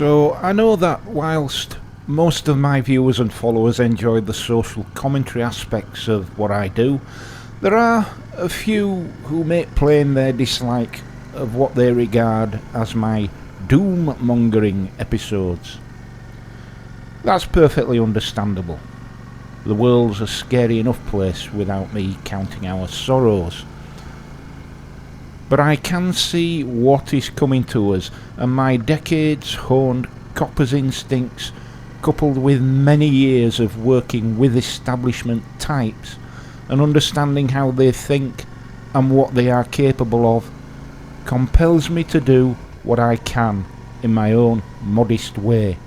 So I know that whilst most of my viewers and followers enjoy the social commentary aspects of what I do, there are a few who make plain their dislike of what they regard as my doom-mongering episodes. That's perfectly understandable. The world's a scary enough place without me counting our sorrows. But I can see what is coming to us, and my decades-honed copper's instincts, coupled with many years of working with establishment types and understanding how they think and what they are capable of, compels me to do what I can in my own modest way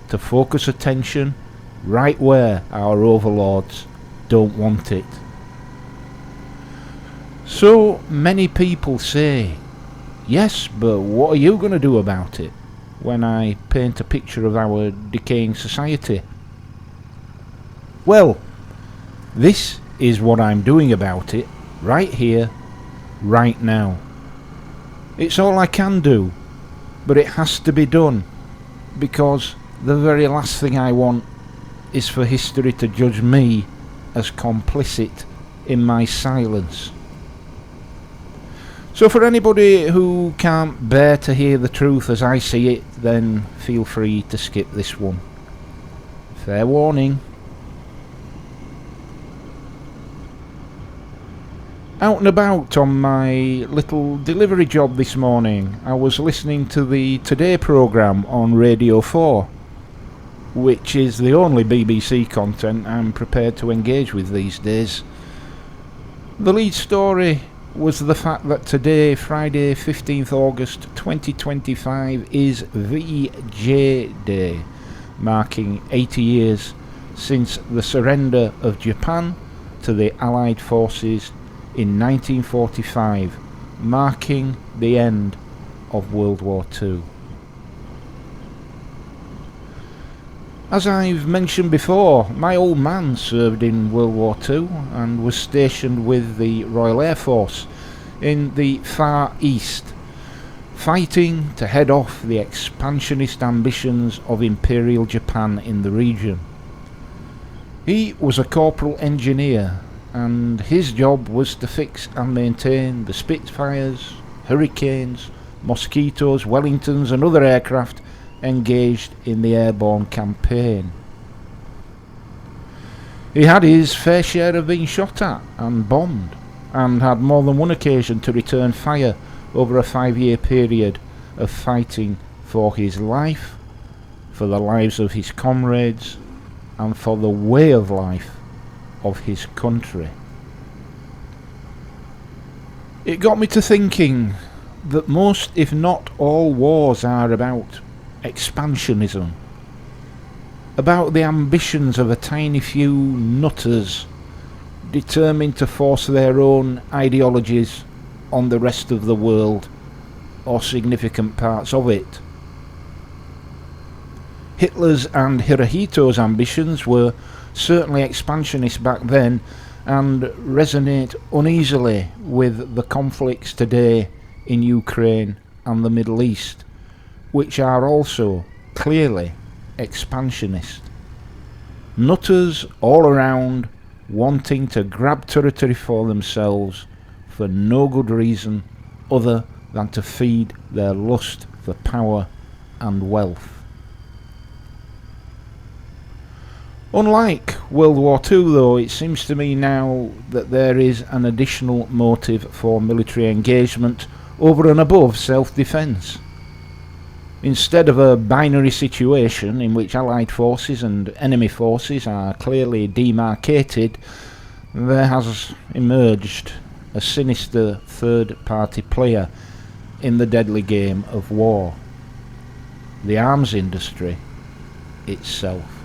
to focus attention right where our overlords don't want it. So many people say, yes, but what are you going to do about it, when I paint a picture of our decaying society? Well, this is what I'm doing about it, right here, right now. It's all I can do, but it has to be done, because the very last thing I want is for history to judge me as complicit in my silence. So for anybody who can't bear to hear the truth as I see it, then feel free to skip this one. Fair warning. Out and about on my little delivery job this morning, I was listening to the Today programme on Radio 4, which is the only BBC content I'm prepared to engage with these days. The lead story was the fact that today, Friday 15th August 2025, is VJ Day, marking 80 years since the surrender of Japan to the Allied forces in 1945, marking the end of World War II. As I've mentioned before, my old man served in World War II and was stationed with the Royal Air Force in the Far East, fighting to head off the expansionist ambitions of Imperial Japan in the region. He was a corporal engineer, and his job was to fix and maintain the Spitfires, Hurricanes, Mosquitoes, Wellingtons and other aircraft engaged in the airborne campaign. He had his fair share of being shot at and bombed, and had more than one occasion to return fire over a 5-year period of fighting for his life, for the lives of his comrades, and for the way of life of his country. It got me to thinking that most, if not all, wars are about expansionism, about the ambitions of a tiny few nutters determined to force their own ideologies on the rest of the world or significant parts of it. Hitler's and Hirohito's ambitions were certainly expansionist back then and resonate uneasily with the conflicts today in Ukraine and the Middle East, which are also clearly expansionist. Nutters all around, wanting to grab territory for themselves for no good reason other than to feed their lust for power and wealth. Unlike World War II, though, it seems to me now that there is an additional motive for military engagement over and above self-defence. Instead of a binary situation in which Allied forces and enemy forces are clearly demarcated, there has emerged a sinister third-party player in the deadly game of war: the arms industry itself.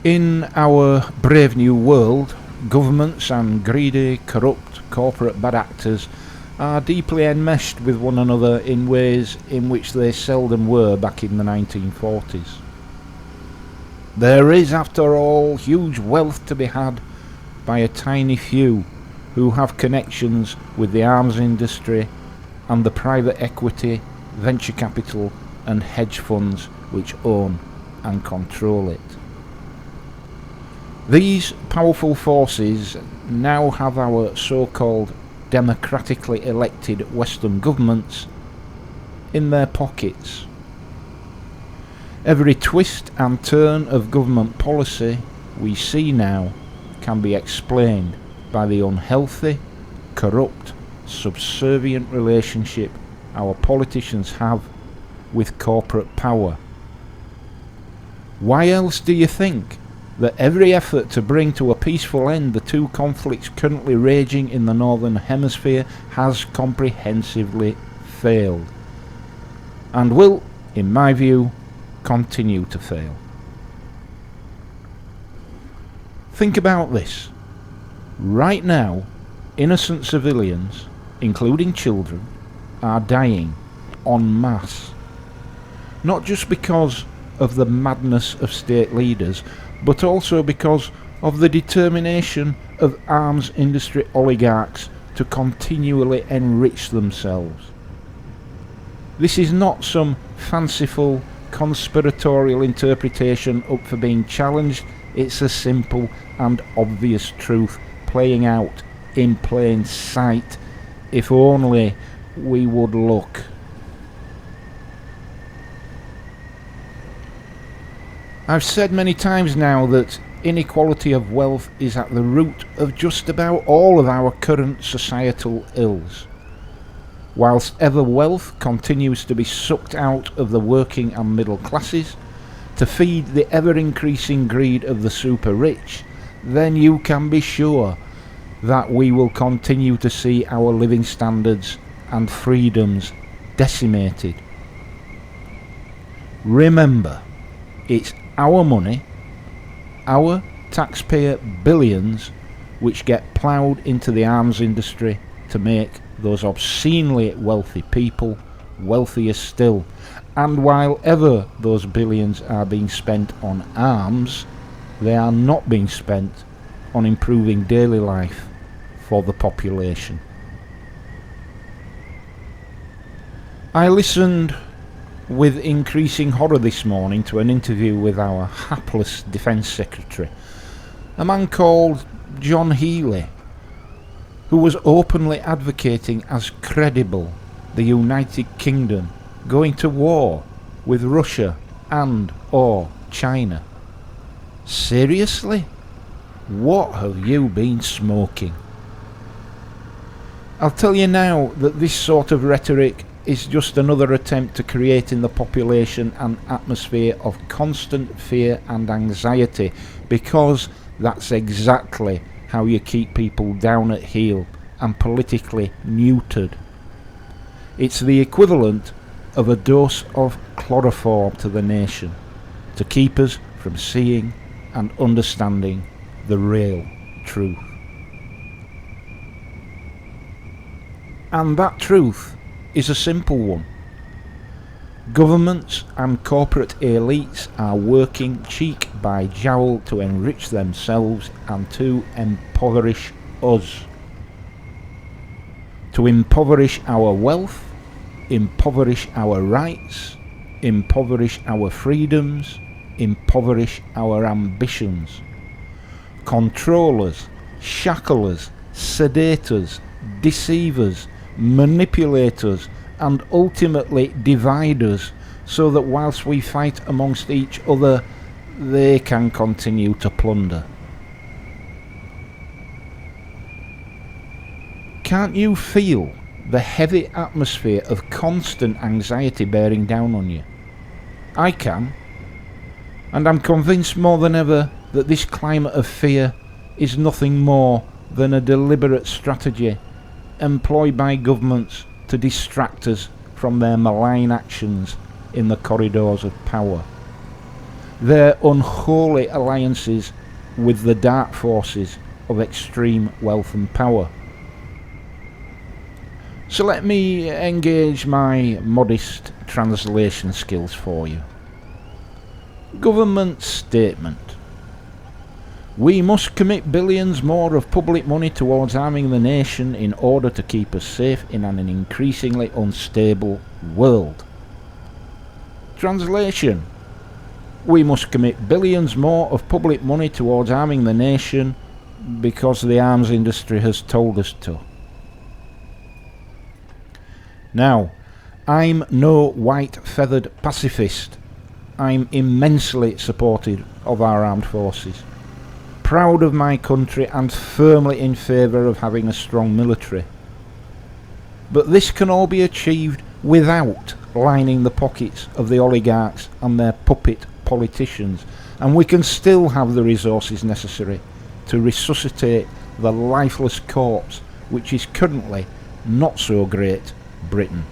In our brave new world, governments and greedy, corrupt corporate bad actors are deeply enmeshed with one another in ways in which they seldom were back in the 1940s. There is, after all, huge wealth to be had by a tiny few who have connections with the arms industry and the private equity, venture capital and hedge funds which own and control it. These powerful forces now have our so-called democratically elected Western governments in their pockets. Every twist and turn of government policy we see now can be explained by the unhealthy, corrupt, subservient relationship our politicians have with corporate power. Why else do you think that every effort to bring to a peaceful end the two conflicts currently raging in the Northern Hemisphere has comprehensively failed, and will, in my view, continue to fail? Think about this. Right now, innocent civilians, including children, are dying en masse. Not just because of the madness of state leaders, but also because of the determination of arms industry oligarchs to continually enrich themselves. This is not some fanciful conspiratorial interpretation up for being challenged. It's a simple and obvious truth playing out in plain sight, if only we would look. I've said many times now that inequality of wealth is at the root of just about all of our current societal ills. Whilst ever wealth continues to be sucked out of the working and middle classes to feed the ever-increasing greed of the super rich, then you can be sure that we will continue to see our living standards and freedoms decimated. Remember, it's our money, our taxpayer billions, which get ploughed into the arms industry to make those obscenely wealthy people wealthier still. And while ever those billions are being spent on arms, they are not being spent on improving daily life for the population. I listened with increasing horror this morning to an interview with our hapless Defence Secretary, a man called John Healey, who was openly advocating as credible the United Kingdom going to war with Russia and or China. Seriously? What have you been smoking? I'll tell you now that this sort of rhetoric is just another attempt to create in the population an atmosphere of constant fear and anxiety, because that's exactly how you keep people down at heel and politically neutered. It's the equivalent of a dose of chloroform to the nation, to keep us from seeing and understanding the real truth. And that truth is a simple one. Governments and corporate elites are working cheek by jowl to enrich themselves and to impoverish us. To impoverish our wealth, impoverish our rights, impoverish our freedoms, impoverish our ambitions. Control us, shackle us, sedate us, deceive us, manipulate us, and ultimately divide us, so that whilst we fight amongst each other, they can continue to plunder. Can't you feel the heavy atmosphere of constant anxiety bearing down on you? I can, and I'm convinced more than ever that this climate of fear is nothing more than a deliberate strategy employed by governments to distract us from their malign actions in the corridors of power, their unholy alliances with the dark forces of extreme wealth and power. So let me engage my modest translation skills for you. Government statement. We must commit billions more of public money towards arming the nation in order to keep us safe in an increasingly unstable world. Translation: we must commit billions more of public money towards arming the nation because the arms industry has told us to. Now, I'm no white-feathered pacifist. I'm immensely supportive of our armed forces, proud of my country and firmly in favour of having a strong military. But this can all be achieved without lining the pockets of the oligarchs and their puppet politicians, and we can still have the resources necessary to resuscitate the lifeless corpse which is currently not so great Britain.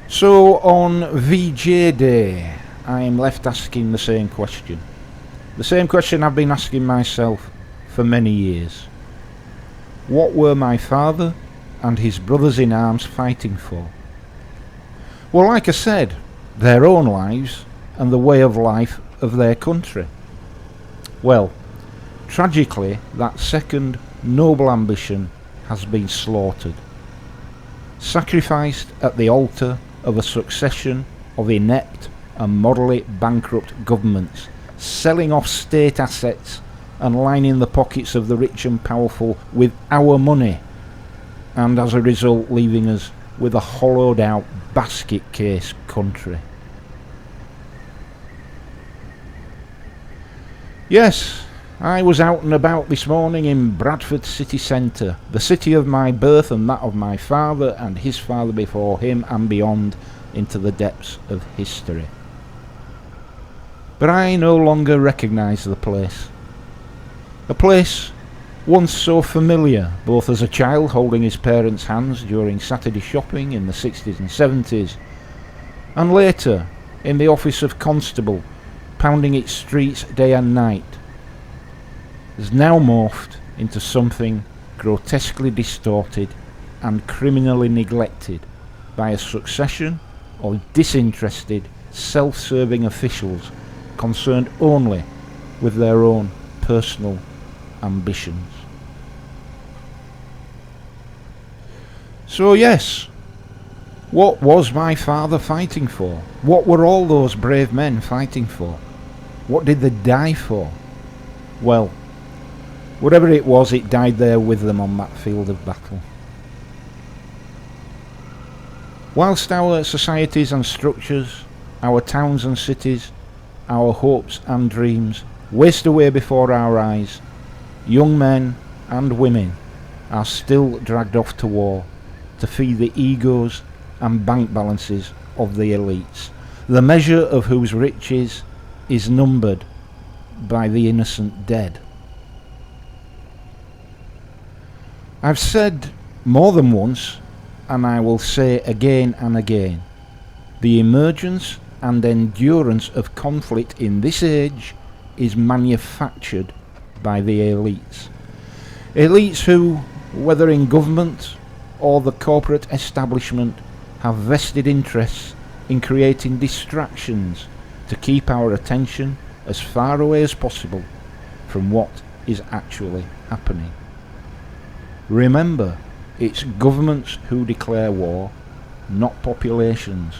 So on VJ Day, I am left asking the same question. The same question I've been asking myself for many years. What were my father and his brothers in arms fighting for? Well, like I said, their own lives and the way of life of their country. Well, tragically, that second noble ambition has been slaughtered, sacrificed at the altar of a succession of inept and morally bankrupt governments, selling off state assets and lining the pockets of the rich and powerful with our money, and as a result leaving us with a hollowed out basket case country. Yes, I was out and about this morning in Bradford city centre, the city of my birth and that of my father and his father before him, and beyond into the depths of history. But I no longer recognise the place. A place once so familiar, both as a child holding his parents' hands during Saturday shopping in the 60s and 70s, and later in the office of constable, pounding its streets day and night, has now morphed into something grotesquely distorted and criminally neglected by a succession of disinterested, self-serving officials concerned only with their own personal ambitions. So yes, what was my father fighting for? What were all those brave men fighting for? What did they die for? Well, whatever it was, it died there with them on that field of battle. Whilst our societies and structures, our towns and cities, our hopes and dreams waste away before our eyes, young men and women are still dragged off to war to feed the egos and bank balances of the elites, the measure of whose riches is numbered by the innocent dead. I've said more than once, and I will say again and again, the emergence and endurance of conflict in this age is manufactured by the elites. Elites who, whether in government or the corporate establishment, have vested interests in creating distractions to keep our attention as far away as possible from what is actually happening. Remember, it's governments who declare war, not populations.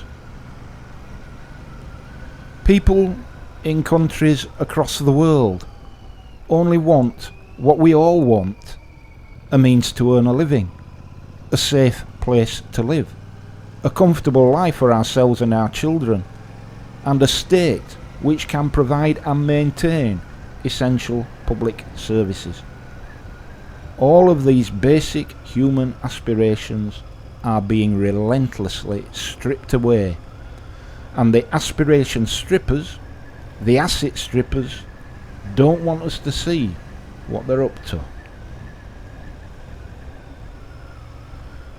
People in countries across the world only want what we all want: a means to earn a living, a safe place to live, a comfortable life for ourselves and our children, and a state which can provide and maintain essential public services. All of these basic human aspirations are being relentlessly stripped away, and the aspiration strippers, the asset strippers, don't want us to see what they're up to.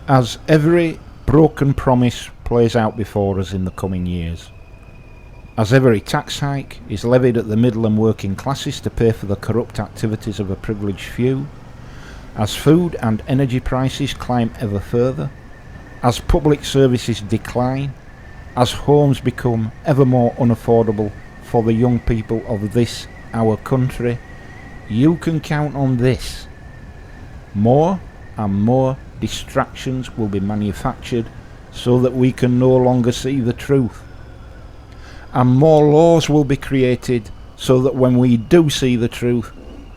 As every broken promise plays out before us in the coming years, as every tax hike is levied at the middle and working classes to pay for the corrupt activities of a privileged few, as food and energy prices climb ever further, as public services decline, as homes become ever more unaffordable for the young people of this, our country, you can count on this. More and more distractions will be manufactured so that we can no longer see the truth. And more laws will be created so that when we do see the truth,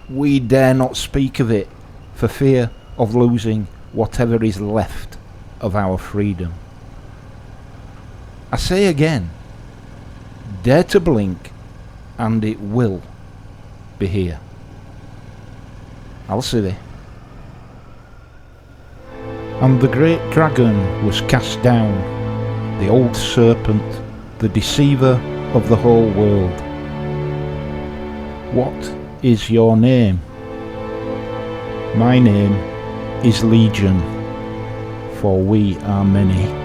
we dare not speak of it for fear of losing whatever is left of our freedom. I say again, dare to blink and it will be here. I'll see thee. And the great dragon was cast down, the old serpent, the deceiver of the whole world. What is your name? My name is Legion, for we are many.